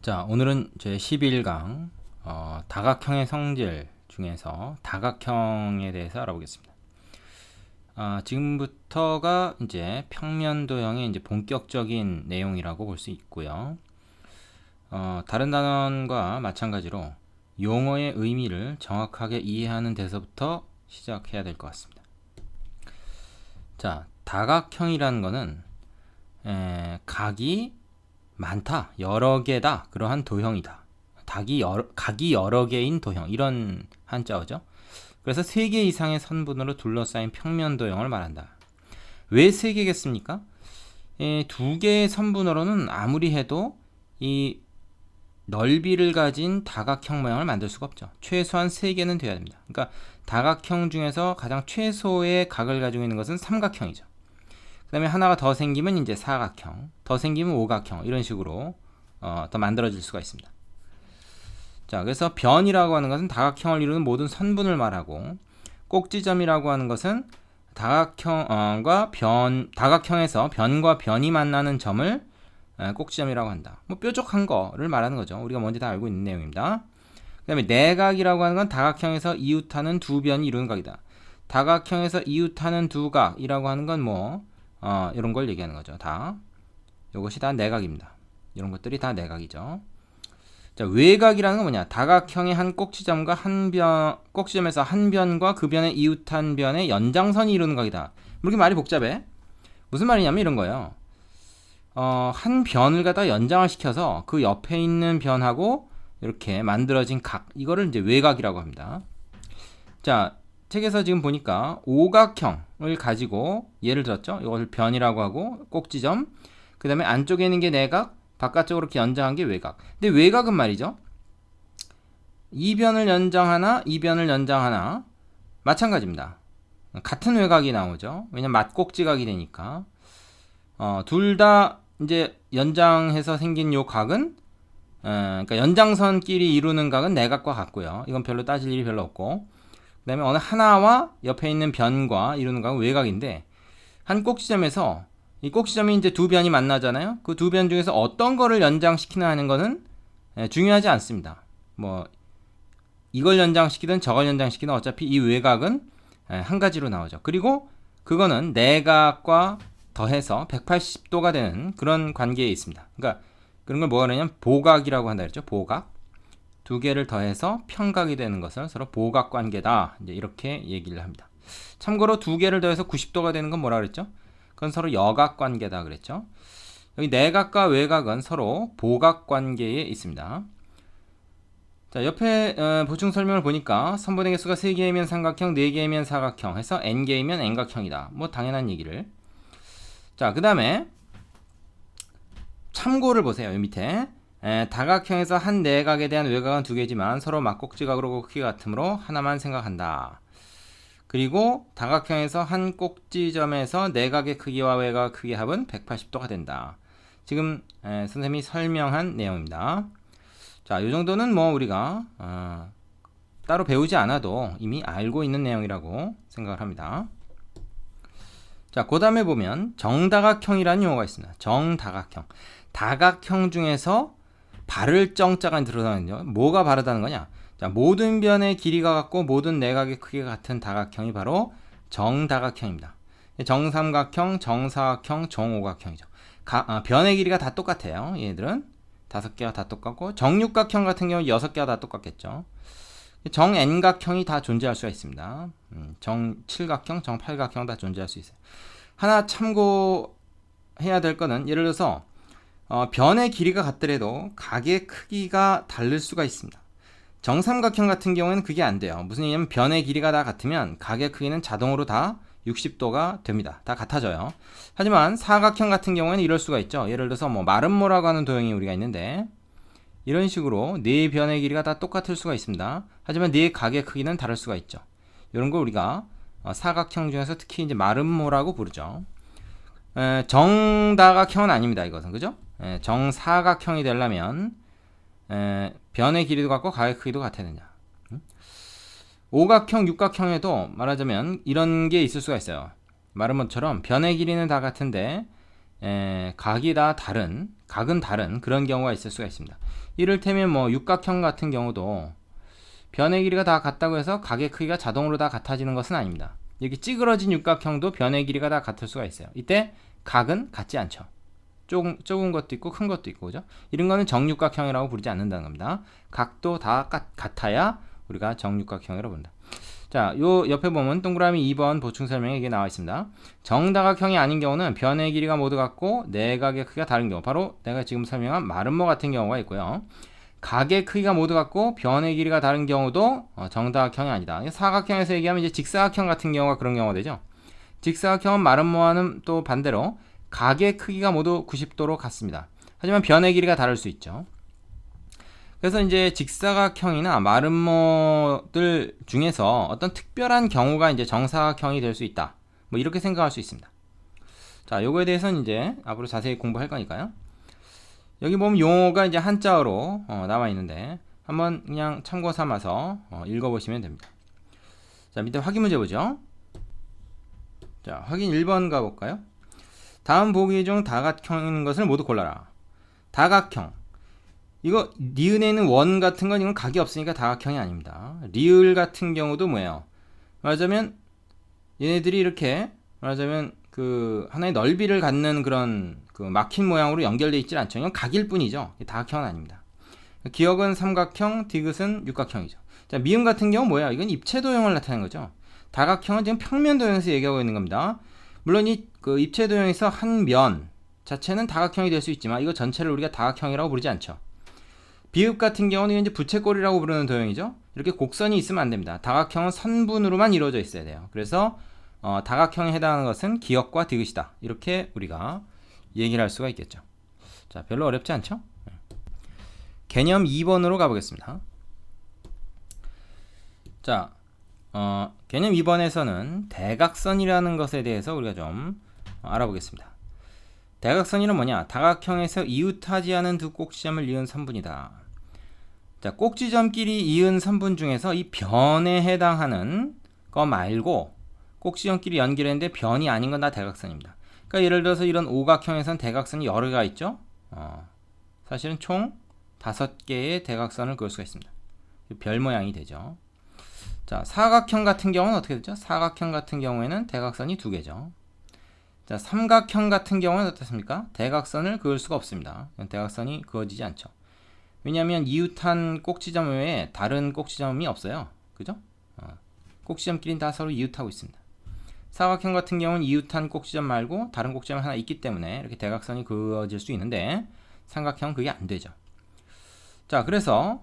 자, 오늘은 제 11강 다각형의 성질 중에서 다각형에 대해서 알아보겠습니다. 지금부터가 이제 평면도형의 이제 본격적인 내용이라고 볼 수 있고요. 다른 단원과 마찬가지로 용어의 의미를 정확하게 이해하는 데서부터 시작해야 될 것 같습니다. 자, 다각형이라는 거는 각이 많다, 여러 개다, 그러한 도형이다. 각이 여러 개인 도형, 이런 한자어죠. 그래서 3개 이상의 선분으로 둘러싸인 평면 도형을 말한다. 왜 3개겠습니까? 2개의 선분으로는 아무리 해도 이 넓이를 가진 다각형 모양을 만들 수가 없죠. 최소한 3개는 돼야 됩니다. 그러니까 다각형 중에서 가장 최소의 각을 가지고 있는 것은 삼각형이죠. 그 다음에 하나가 더 생기면 이제 사각형, 더 생기면 오각형, 이런 식으로 더 만들어질 수가 있습니다. 자, 그래서 변이라고 하는 것은 다각형을 이루는 모든 선분을 말하고, 꼭지점이라고 하는 것은 다각형에서 변과 변이 만나는 점을 꼭지점이라고 한다. 뭐 뾰족한 거를 말하는 거죠. 우리가 먼저 다 알고 있는 내용입니다. 그 다음에 내각이라고 하는 건 다각형에서 이웃하는 두 변이 이루는 각이다. 다각형에서 이웃하는 두 각이라고 하는 건 이런 걸 얘기하는 거죠. 이것이 다 내각입니다. 이런 것들이 다 내각이죠. 자, 외각이라는 건 뭐냐? 다각형의 한 꼭지점과 꼭지점에서 한 변과 그 변의 이웃한 변의 연장선이 이루는 각이다. 이렇게 말이 복잡해. 무슨 말이냐면 이런 거예요. 한 변을 갖다 연장을 시켜서 그 옆에 있는 변하고 이렇게 만들어진 각, 이거를 이제 외각이라고 합니다. 자, 책에서 지금 보니까 오각형을 가지고 예를 들었죠. 이걸 변이라고 하고 꼭지점, 그 다음에 안쪽에 있는 게 내각, 바깥쪽으로 이렇게 연장한 게 외각. 근데 외각은 말이죠, 이 변을 연장 하나, 이 변을 연장 하나, 마찬가지입니다. 같은 외각이 나오죠. 왜냐면 맞꼭지각이 되니까. 둘 다 이제 연장해서 생긴 요 각은 그러니까 연장선끼리 이루는 각은 내각과 같고요. 이건 별로 따질 일이 별로 없고, 그 다음에 어느 하나와 옆에 있는 변과 이루는 각은 외각인데, 한 꼭지점에서 이 꼭지점이 이제 두 변이 만나잖아요. 그 두 변 중에서 어떤 거를 연장시키나 하는 거는 중요하지 않습니다. 뭐 이걸 연장시키든 저걸 연장시키든 어차피 이 외각은 한 가지로 나오죠. 그리고 그거는 내각과 더해서 180도가 되는 그런 관계에 있습니다. 그러니까 그런 걸 뭐가 그러냐면 보각이라고 한다 그랬죠. 보각. 두 개를 더해서 평각이 되는 것을 서로 보각 관계다, 이제 이렇게 얘기를 합니다. 참고로 두 개를 더해서 90도가 되는 건 뭐라 그랬죠? 그건 서로 여각 관계다 그랬죠. 여기 내각과 외각은 서로 보각 관계에 있습니다. 자, 옆에 보충 설명을 보니까 선분의 개수가 3개이면 삼각형, 4개이면 사각형 해서 n개이면 n각형이다. 뭐 당연한 얘기를. 자, 그 다음에 참고를 보세요. 여기 밑에 다각형에서 한 내각에 대한 외각은 2개지만 서로 맞꼭지각으로 크기가 같으므로 하나만 생각한다. 그리고 다각형에서 한 꼭지점에서 내각의 크기와 외각 크기의 합은 180도가 된다. 지금 선생님이 설명한 내용입니다. 자, 이 정도는 뭐 우리가 따로 배우지 않아도 이미 알고 있는 내용이라고 생각을 합니다. 자, 그 다음에 보면 정다각형이라는 용어가 있습니다. 정다각형. 다각형 중에서 바를 정자가 들어가는요. 뭐가 바르다는 거냐? 자, 모든 변의 길이가 같고 모든 내각의 크기가 같은 다각형이 바로 정다각형입니다. 정삼각형, 정사각형, 정오각형이죠. 변의 길이가 다 똑같아요. 얘들은 5개가 다 똑같고, 정육각형 같은 경우 6개가 다 똑같겠죠. 정n각형이 다 존재할 수가 있습니다. 정칠각형, 정팔각형 다 존재할 수 있어요. 하나 참고해야 될 거는, 예를 들어서 변의 길이가 같더라도 각의 크기가 다를 수가 있습니다. 정삼각형 같은 경우에는 그게 안 돼요. 무슨 얘기냐면 변의 길이가 다 같으면 각의 크기는 자동으로 다 60도가 됩니다. 다 같아져요. 하지만 사각형 같은 경우에는 이럴 수가 있죠. 예를 들어서 마름모라고 하는 도형이 우리가 있는데, 이런 식으로 네 변의 길이가 다 똑같을 수가 있습니다. 하지만 네 각의 크기는 다를 수가 있죠. 이런 걸 우리가 사각형 중에서 특히 이제 마름모라고 부르죠. 정다각형은 아닙니다. 이것은, 그죠? 정사각형이 되려면 변의 길이도 같고 각의 크기도 같아야 되냐. 오각형, 육각형에도 말하자면 이런 게 있을 수가 있어요. 마름모처럼 변의 길이는 다 같은데 각은 다른 그런 경우가 있을 수가 있습니다. 이를테면 뭐 육각형 같은 경우도 변의 길이가 다 같다고 해서 각의 크기가 자동으로 다 같아지는 것은 아닙니다. 여기 찌그러진 육각형도 변의 길이가 다 같을 수가 있어요. 이때 각은 같지 않죠. 좁은 것도 있고 큰 것도 있고, 그죠? 이런 거는 정육각형이라고 부르지 않는다는 겁니다. 각도 다 같아야 우리가 정육각형이라고 부른다. 자, 요 옆에 보면 동그라미 2번 보충 설명에 이게 나와 있습니다. 정다각형이 아닌 경우는 변의 길이가 모두 같고 내각의 크기가 다른 경우, 바로 내가 지금 설명한 마름모 같은 경우가 있고요. 각의 크기가 모두 같고 변의 길이가 다른 경우도 정다각형이 아니다. 사각형에서 얘기하면 이제 직사각형 같은 경우가 그런 경우가 되죠. 직사각형은 마름모와는 또 반대로 각의 크기가 모두 90도로 같습니다. 하지만 변의 길이가 다를 수 있죠. 그래서 이제 직사각형이나 마름모들 중에서 어떤 특별한 경우가 이제 정사각형이 될 수 있다. 뭐 이렇게 생각할 수 있습니다. 자, 요거에 대해서는 이제 앞으로 자세히 공부할 거니까요. 여기 보면 용어가 이제 한자어로 나와 있는데 한번 그냥 참고 삼아서 읽어보시면 됩니다. 자, 밑에 확인 문제 보죠. 자, 확인 1번 가볼까요? 다음 보기 중 다각형인 것을 모두 골라라. 다각형. 이거 니은에는 원 같은 건 이건 각이 없으니까 다각형이 아닙니다. 리을 같은 경우도 뭐예요? 말하자면 얘네들이 이렇게 말하자면 그 하나의 넓이를 갖는 그런 그 막힌 모양으로 연결되어 있지 않죠. 이건 각일 뿐이죠. 다각형은 아닙니다. 기역은 삼각형, 디귿은 육각형이죠. 자, 미음 같은 경우 뭐야? 이건 입체도형을 나타내는 거죠. 다각형은 지금 평면도형에서 얘기하고 있는 겁니다. 물론 이 그 입체도형에서 한 면 자체는 다각형이 될 수 있지만 이거 전체를 우리가 다각형이라고 부르지 않죠. 비읍 같은 경우는 이제 부채꼴이라고 부르는 도형이죠. 이렇게 곡선이 있으면 안 됩니다. 다각형은 선분으로만 이루어져 있어야 돼요. 그래서 다각형에 해당하는 것은 기역과 디귿이다. 이렇게 우리가 얘기를 할 수가 있겠죠. 자, 별로 어렵지 않죠? 개념 2번으로 가보겠습니다. 자, 개념 2번에서는 대각선이라는 것에 대해서 우리가 좀 알아보겠습니다. 대각선이란 뭐냐? 다각형에서 이웃하지 않은 두 꼭지점을 이은 선분이다. 자, 꼭지점끼리 이은 선분 중에서 이 변에 해당하는 거 말고 꼭지점끼리 연결했는데 변이 아닌 건 다 대각선입니다. 그러니까 예를 들어서 이런 오각형에선 대각선이 여러 개가 있죠. 사실은 총 5개의 대각선을 그을 수가 있습니다. 별 모양이 되죠. 자, 사각형 같은 경우는 어떻게 되죠? 사각형 같은 경우에는 대각선이 2개죠. 자, 삼각형 같은 경우는 어떻습니까? 대각선을 그을 수가 없습니다. 대각선이 그어지지 않죠. 왜냐하면 이웃한 꼭지점 외에 다른 꼭지점이 없어요. 그죠? 꼭지점끼리는 다 서로 이웃하고 있습니다. 사각형 같은 경우는 이웃한 꼭지점 말고 다른 꼭지점이 하나 있기 때문에 이렇게 대각선이 그어질 수 있는데 삼각형은 그게 안 되죠. 자, 그래서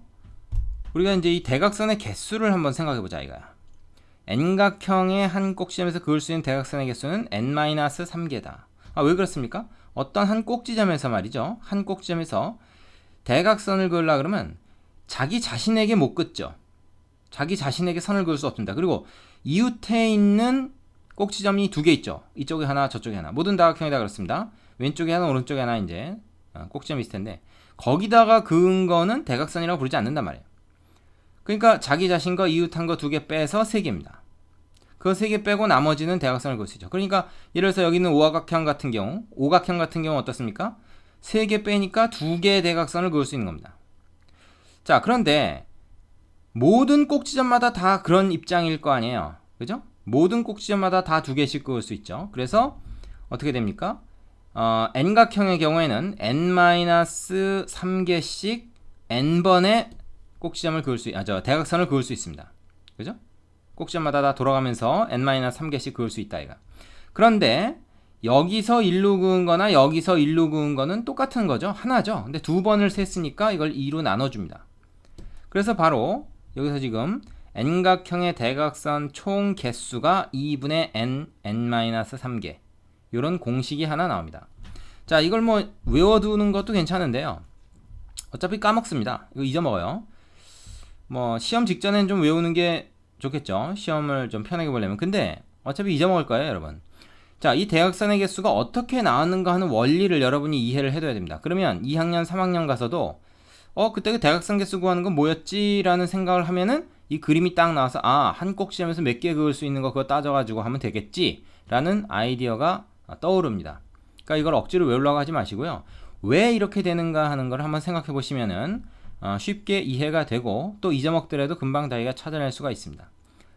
우리가 이제 이 대각선의 개수를 한번 생각해 보자 이거야. n각형의 한 꼭지점에서 그을 수 있는 대각선의 개수는 n-3개다. 왜 그렇습니까? 어떤 한 꼭지점에서 말이죠. 한 꼭지점에서 대각선을 그으려 그러면 자기 자신에게 못 긋죠. 자기 자신에게 선을 그을 수 없습니다. 그리고 이웃에 있는 꼭지점이 2개 있죠. 이쪽에 하나, 저쪽에 하나. 모든 다각형이 다 그렇습니다. 왼쪽에 하나, 오른쪽에 하나 이제 꼭지점이 있을 텐데 거기다가 그은 거는 대각선이라고 부르지 않는단 말이에요. 그러니까 자기 자신과 이웃한 거 2개 빼서 3개입니다. 그 3개 빼고 나머지는 대각선을 그을 수 있죠. 그러니까 예를 들어서 여기 있는 오각형 같은 경우 어떻습니까? 3개 빼니까 2개의 대각선을 그을 수 있는 겁니다. 자, 그런데 모든 꼭지점마다 다 그런 입장일 거 아니에요. 그죠? 모든 꼭지점마다 다 2개씩 그을 수 있죠. 그래서 어떻게 됩니까? n각형의 경우에는 n-3개씩 n번의 꼭지점을 그을 대각선을 그을 수 있습니다. 그죠? 꼭지점마다 다 돌아가면서 n-3개씩 그을 수 있다 이가. 그런데 여기서 1로 그은 거나 여기서 1로 그은 거는 똑같은 거죠. 하나죠. 근데 2번을 셌으니까 이걸 2로 나눠줍니다. 그래서 바로 여기서 지금 n각형의 대각선 총 개수가 2분의 n-3개 이런 공식이 하나 나옵니다. 자, 이걸 뭐 외워두는 것도 괜찮은데요. 어차피 까먹습니다. 이거 잊어먹어요. 뭐 시험 직전엔 좀 외우는 게 좋겠죠. 시험을 좀 편하게 보려면. 근데 어차피 잊어먹을 거예요, 여러분. 자, 이 대각선의 개수가 어떻게 나왔는가 하는 원리를 여러분이 이해를 해둬야 됩니다. 그러면 2학년, 3학년 가서도 그때 그 대각선 개수 구하는 건 뭐였지? 라는 생각을 하면은 이 그림이 딱 나와서 한 꼭지점에서 몇 개 그을 수 있는 거 그거 따져가지고 하면 되겠지? 라는 아이디어가 떠오릅니다. 그러니까 이걸 억지로 외우려고 하지 마시고요. 왜 이렇게 되는가 하는 걸 한번 생각해 보시면은 쉽게 이해가 되고 또 잊어먹더라도 금방 다이가 찾아낼 수가 있습니다.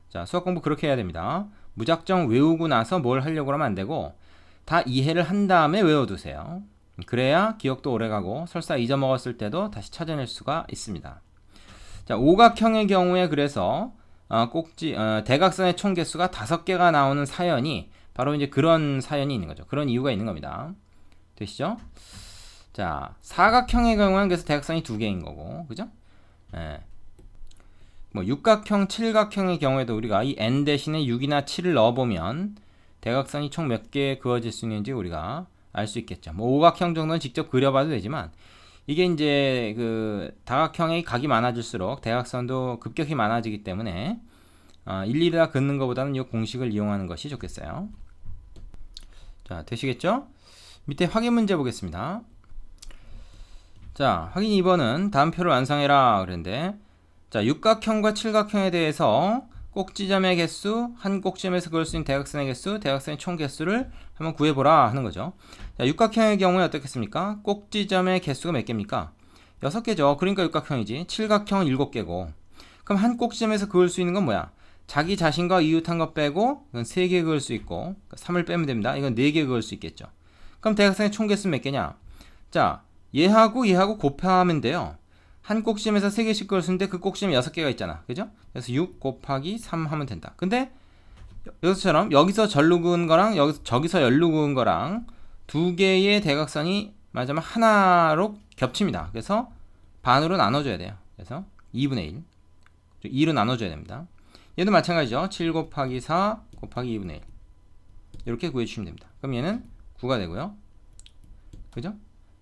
자, 수학 공부 그렇게 해야 됩니다. 무작정 외우고 나서 뭘 하려고 하면 안 되고 다 이해를 한 다음에 외워두세요. 그래야 기억도 오래가고 설사 잊어먹었을 때도 다시 찾아낼 수가 있습니다. 자, 오각형의 경우에 그래서 대각선의 총 개수가 5개가 나오는 사연이 바로 이제 그런 사연이 있는 거죠. 그런 이유가 있는 겁니다. 되시죠? 자, 사각형의 경우는 그래서 대각선이 2개인 거고, 그죠? 예. 뭐 육각형, 칠각형의 경우에도 우리가 이 n 대신에 6이나 7을 넣어보면 대각선이 총 몇 개 그어질 수 있는지 우리가 알 수 있겠죠. 뭐 오각형 정도는 직접 그려봐도 되지만 이게 이제 그 다각형의 각이 많아질수록 대각선도 급격히 많아지기 때문에 일일이 다 긋는 것보다는 이 공식을 이용하는 것이 좋겠어요. 자, 되시겠죠? 밑에 확인 문제 보겠습니다. 자, 확인 2번은 다음 표를 완성해라 그랬는데, 자, 육각형과 칠각형에 대해서 꼭지점의 개수, 한 꼭지점에서 그을 수 있는 대각선의 개수, 대각선의 총 개수를 한번 구해보라 하는 거죠. 자, 육각형의 경우에 어떻겠습니까? 꼭지점의 개수가 몇 개입니까? 6개죠. 그러니까 육각형이지. 칠각형은 7개고. 그럼 한 꼭지점에서 그을 수 있는 건 뭐야? 자기 자신과 이웃한 것 빼고 이건 3개 그을 수 있고 3을 빼면 됩니다. 이건 4개 그을 수 있겠죠. 그럼 대각선의 총 개수는 몇 개냐? 자, 얘하고 곱하면 돼요. 한 꼭지점에서 3개씩 그을 수 있는데 그 꼭지점에 6개가 있잖아. 그죠? 그래서 6 곱하기 3 하면 된다. 근데 여기서처럼 여기서 절로 그은 거랑 저기서 열로 그은 거랑 2개의 대각선이 맞으면 하나로 겹칩니다. 그래서 반으로 나눠줘야 돼요. 그래서 2분의 1 2로 나눠줘야 됩니다. 얘도 마찬가지죠. 7 곱하기 4 곱하기 2분의 1 이렇게 구해주시면 됩니다. 그럼 얘는 9가 되고요. 그죠?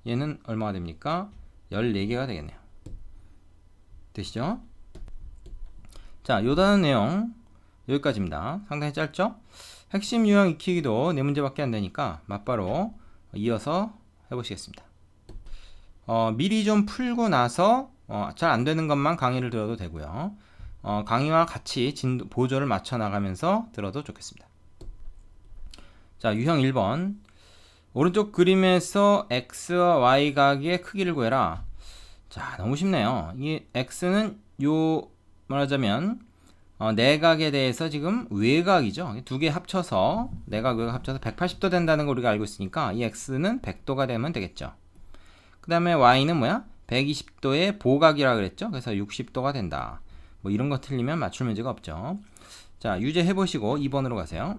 얘는 얼마가 됩니까? 14개가 되겠네요. 되시죠? 자, 요단은 내용 여기까지입니다. 상당히 짧죠? 핵심 유형 익히기도 4문제밖에 안 되니까 맞바로 이어서 해보시겠습니다. 미리 좀 풀고 나서 잘 안 되는 것만 강의를 들어도 되고요. 강의와 같이 보조를 맞춰 나가면서 들어도 좋겠습니다. 자, 유형 1번 오른쪽 그림에서 x와 y 각의 크기를 구해라. 자, 너무 쉽네요. 이 x는 말하자면 내각에 대해서 지금 외각이죠. 2개 합쳐서 내각 외각 합쳐서 180도 된다는 걸 우리가 알고 있으니까 이 x는 100도가 되면 되겠죠. 그 다음에 y는 뭐야? 120도의 보각이라 그랬죠. 그래서 60도가 된다. 뭐 이런 거 틀리면 맞출 문제가 없죠. 자, 유제 해보시고 2번으로 가세요.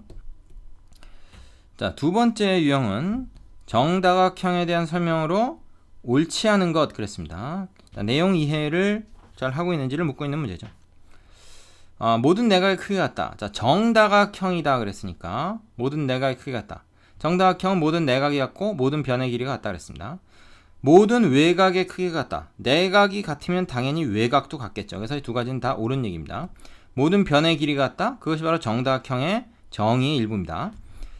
자, 두 번째 유형은 정다각형에 대한 설명으로 옳지 않은 것 그랬습니다. 자, 내용 이해를 잘 하고 있는지를 묻고 있는 문제죠. 모든 내각의 크기가 같다. 자, 정다각형이다 그랬으니까 모든 내각의 크기가 같다. 정다각형은 모든 내각이 같고 모든 변의 길이가 같다 그랬습니다. 모든 외각의 크기가 같다. 내각이 같으면 당연히 외각도 같겠죠. 그래서 이 두 가지는 다 옳은 얘기입니다. 모든 변의 길이가 같다. 그것이 바로 정다각형의 정의의 일부입니다.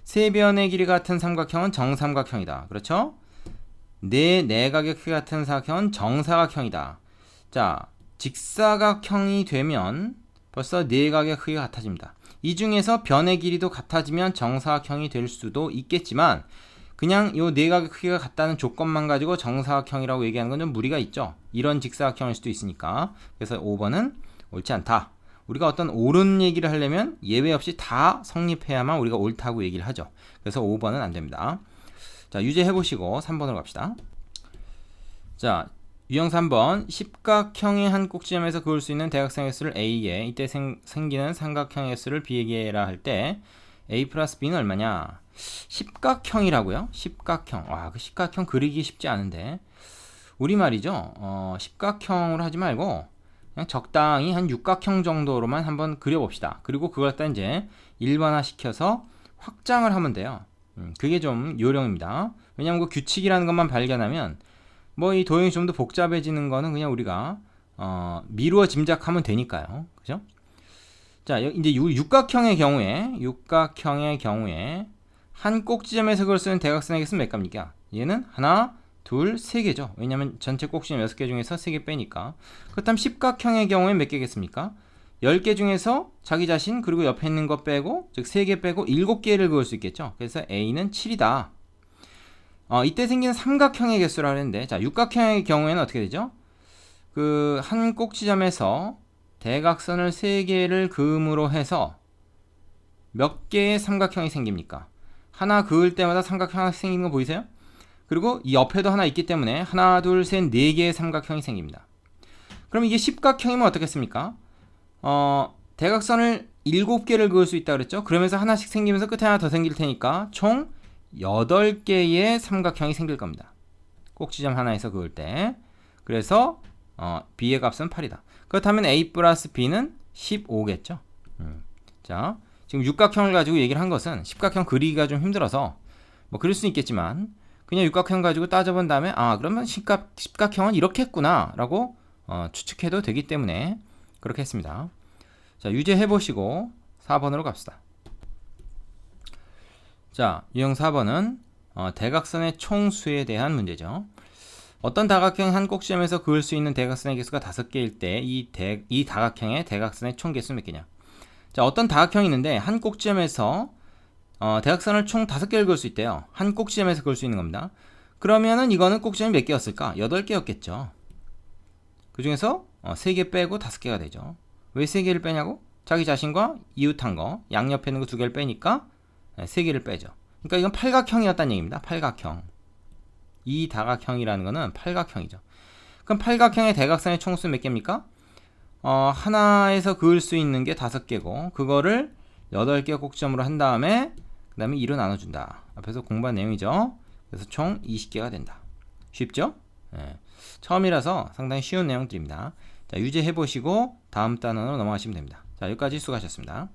세 변의 길이 같은 삼각형은 정삼각형이다. 그렇죠? 네 내각의 크기 같은 사각형은 정사각형이다. 자, 직사각형이 되면 벌써 내각의 크기가 같아집니다. 이 중에서 변의 길이도 같아지면 정사각형이 될 수도 있겠지만 그냥 요 내각의 크기가 같다는 조건만 가지고 정사각형이라고 얘기하는 건 좀 무리가 있죠. 이런 직사각형일 수도 있으니까. 그래서 5번은 옳지 않다. 우리가 어떤 옳은 얘기를 하려면 예외 없이 다 성립해야만 우리가 옳다고 얘기를 하죠. 그래서 5번은 안 됩니다. 자, 유제 해보시고 3번으로 갑시다. 자, 유형 3번 십각형의 한 꼭지점에서 그을 수 있는 대각선의 수를 A에 이때 생기는 삼각형의 수를 B에게 해라 할 때 A 플러스 B는 얼마냐? 십각형이라고요? 십각형. 와, 그 십각형 그리기 쉽지 않은데 우리말이죠. 십각형으로 하지 말고 그냥 적당히 한 육각형 정도로만 한번 그려봅시다. 그리고 그걸 갖다 이제 일반화 시켜서 확장을 하면 돼요. 그게 좀 요령입니다. 왜냐면 그 규칙이라는 것만 발견하면 뭐 이 도형이 좀 더 복잡해지는 거는 그냥 우리가 미루어 짐작하면 되니까요. 그죠? 자, 이제 육각형의 경우에 한 꼭지점에서 그을 수 있는 대각선의 개수는 몇 개입니까? 얘는 하나, 둘, 세 개죠. 왜냐면 전체 꼭지점 6개 중에서 3개 빼니까. 그렇다면 십각형의 경우에 몇 개겠습니까? 10개 중에서 자기 자신 그리고 옆에 있는 거 빼고 즉 3개 빼고 7개를 그을 수 있겠죠. 그래서 A는 7이다. 이때 생기는 삼각형의 개수라고 했는데, 자, 육각형의 경우에는 어떻게 되죠? 그 한 꼭지점에서 대각선을 3개를 그음으로 해서 몇 개의 삼각형이 생깁니까? 하나 그을 때마다 삼각형 하나씩 생기는 거 보이세요? 그리고 이 옆에도 하나 있기 때문에 하나, 둘, 셋, 4개의 삼각형이 생깁니다. 그럼 이게 십각형이면 어떻겠습니까? 대각선을 7개를 그을 수 있다 그랬죠? 그러면서 하나씩 생기면서 끝에 하나 더 생길 테니까 총 8개의 삼각형이 생길 겁니다. 꼭지점 하나에서 그을 때. 그래서 B의 값은 8이다. 그렇다면 A 플러스 B는 15겠죠? 자, 지금 육각형을 가지고 얘기를 한 것은 십각형 그리기가 좀 힘들어서 뭐 그럴 수는 있겠지만 그냥 육각형 가지고 따져본 다음에 그러면 십각형은 이렇게 했구나 라고 추측해도 되기 때문에 그렇게 했습니다. 자, 유제 해보시고 4번으로 갑시다. 자, 유형 4번은 대각선의 총수에 대한 문제죠. 어떤 다각형 한 꼭지점에서 그을 수 있는 대각선의 개수가 5개일 때 이 다각형의 대각선의 총 개수는 몇 개냐? 자, 어떤 다각형이 있는데 한 꼭지점에서 대각선을 총 5개를 그을 수 있대요. 한 꼭지점에서 그을 수 있는 겁니다. 그러면은 이거는 꼭지점이 몇 개였을까? 8개였겠죠. 그 중에서 3개 빼고 5개가 되죠. 왜 3개를 빼냐고? 자기 자신과 이웃한 거, 양옆에 있는 거 2개를 빼니까 3개를 빼죠. 그러니까 이건 팔각형이었다는 얘기입니다. 팔각형. 이 다각형이라는 거는 팔각형이죠. 그럼 팔각형의 대각선의 총수는 몇 개입니까? 하나에서 그을 수 있는 게 5개고 그거를 8개 꼭지점으로 한 다음에 그 다음에 2로 나눠준다. 앞에서 공부한 내용이죠. 그래서 총 20개가 된다. 쉽죠? 네. 처음이라서 상당히 쉬운 내용들입니다. 자, 유제 해보시고 다음 단원으로 넘어가시면 됩니다. 자, 여기까지 수고하셨습니다.